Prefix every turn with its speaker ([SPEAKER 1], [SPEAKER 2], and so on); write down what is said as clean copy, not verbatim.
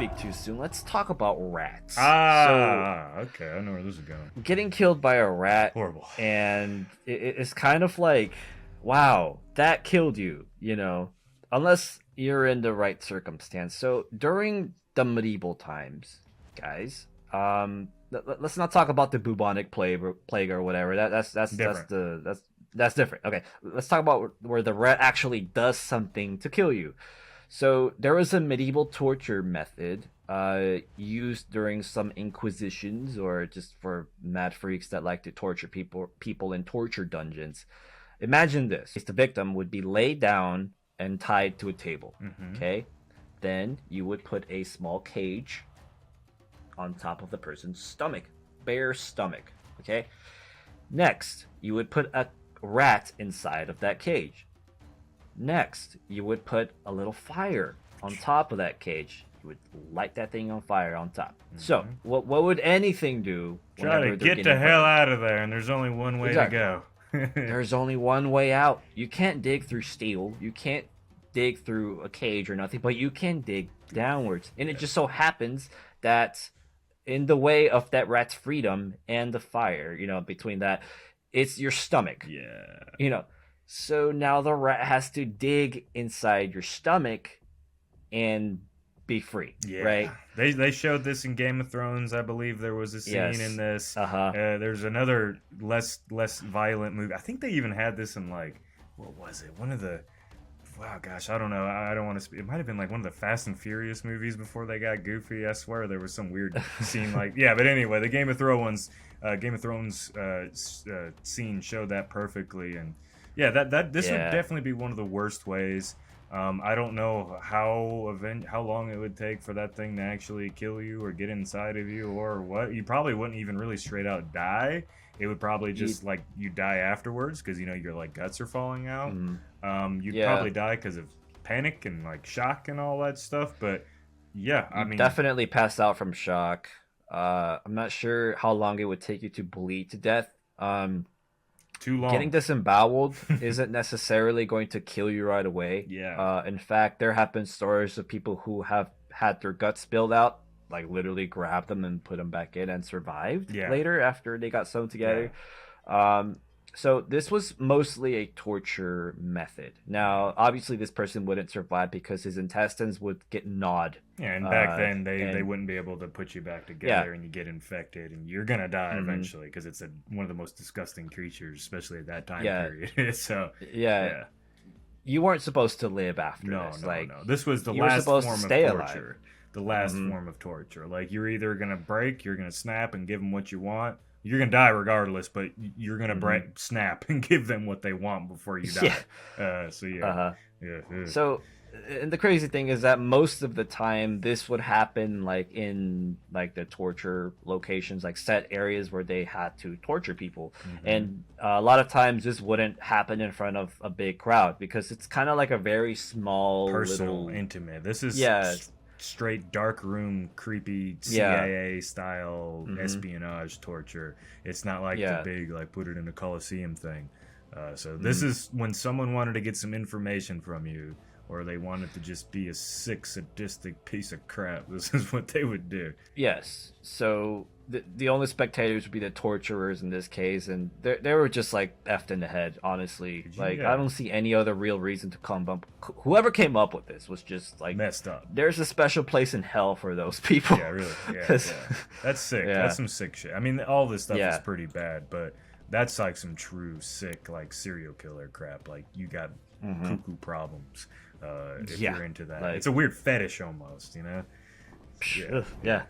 [SPEAKER 1] speak too soon, let's talk about rats.
[SPEAKER 2] Okay, I know where this is going.
[SPEAKER 1] So, getting killed by a rat,
[SPEAKER 2] Horrible.
[SPEAKER 1] and it's kind of like, wow, that killed you, unless you're in the right circumstance. So, during the medieval times, guys, let's not talk about the bubonic plague or whatever.
[SPEAKER 2] Different.
[SPEAKER 1] That's different. Okay, let's talk about where the rat actually does something to kill you. So there was a medieval torture method used during some inquisitions or just for mad freaks that like to torture people in torture dungeons. Imagine this: the victim would be laid down and tied to a table.
[SPEAKER 2] Mm-hmm.
[SPEAKER 1] Okay, then you would put a small cage on top of the person's stomach, bare stomach. Okay, next you would put a rat inside of that cage. Next, you would put a little fire on top of that cage. You would light that thing on fire on top. Mm-hmm. So, what would anything do?
[SPEAKER 2] Try to get the hell out of there, and there's only one way to go.
[SPEAKER 1] There's only one way out. You can't dig through steel. You can't dig through a cage or nothing, but you can dig downwards. And it just so happens that in the way of that rat's freedom and the fire, between that, it's your stomach.
[SPEAKER 2] Yeah.
[SPEAKER 1] So now the rat has to dig inside your stomach and be free.
[SPEAKER 2] Yeah.
[SPEAKER 1] Right?
[SPEAKER 2] They showed this in Game of Thrones. I believe there was a scene in this. There's another less violent movie. I think they even had this in what was it? One of the wow, gosh, I don't know. I don't want to. It might have been like one of the Fast and Furious movies before they got goofy. I swear there was some weird scene yeah. But anyway, the Game of Thrones scene showed that perfectly, and yeah, this would definitely be one of the worst ways. I don't know how long it would take for that thing to actually kill you or get inside of you or what. You probably wouldn't even really straight out die. It would probably just you die afterwards because your guts are falling out. You'd probably die because of panic and shock and all that stuff. But yeah, I mean,
[SPEAKER 1] definitely pass out from shock. I'm not sure how long it would take you to bleed to death.
[SPEAKER 2] Too long.
[SPEAKER 1] Getting disemboweled isn't necessarily going to kill you right away.
[SPEAKER 2] Yeah.
[SPEAKER 1] In fact, there have been stories of people who have had their guts spilled out, literally grabbed them and put them back in and survived later after they got sewn together. Yeah. So this was mostly a torture method. Now, obviously, this person wouldn't survive because his intestines would get gnawed.
[SPEAKER 2] Yeah, and back then they wouldn't be able to put you back together, and you get infected, and you're gonna die eventually because it's one of the most disgusting creatures, especially at that time period. So
[SPEAKER 1] yeah, you weren't supposed to live after this.
[SPEAKER 2] No. This was the last form of torture.
[SPEAKER 1] Alive.
[SPEAKER 2] The last form of torture. You're either gonna break, you're gonna snap and give them what you want. You're gonna die regardless, but you're gonna snap and give them what they want before you die.
[SPEAKER 1] So, and the crazy thing is that most of the time this would happen in the torture locations, set areas where they had to torture people, and a lot of times this wouldn't happen in front of a big crowd because it's kind of like a very small,
[SPEAKER 2] personal, intimate. This is straight dark room, creepy CIA style espionage torture. It's not like the big put it in a Coliseum thing. So this is when someone wanted to get some information from you, or they wanted to just be a sick, sadistic piece of crap. This is what they would do.
[SPEAKER 1] Yes. So the only spectators would be the torturers in this case, and they were just effed in the head, honestly. I don't see any other real reason to come up. Whoever came up with this was just
[SPEAKER 2] messed up.
[SPEAKER 1] There's a special place in hell for those people.
[SPEAKER 2] Yeah, really. Yeah. That's sick. Yeah. That's some sick shit. I mean, all this stuff is pretty bad, but that's some true sick serial killer crap. You got cuckoo problems if you're into that. It's a weird fetish almost,
[SPEAKER 1] Yeah.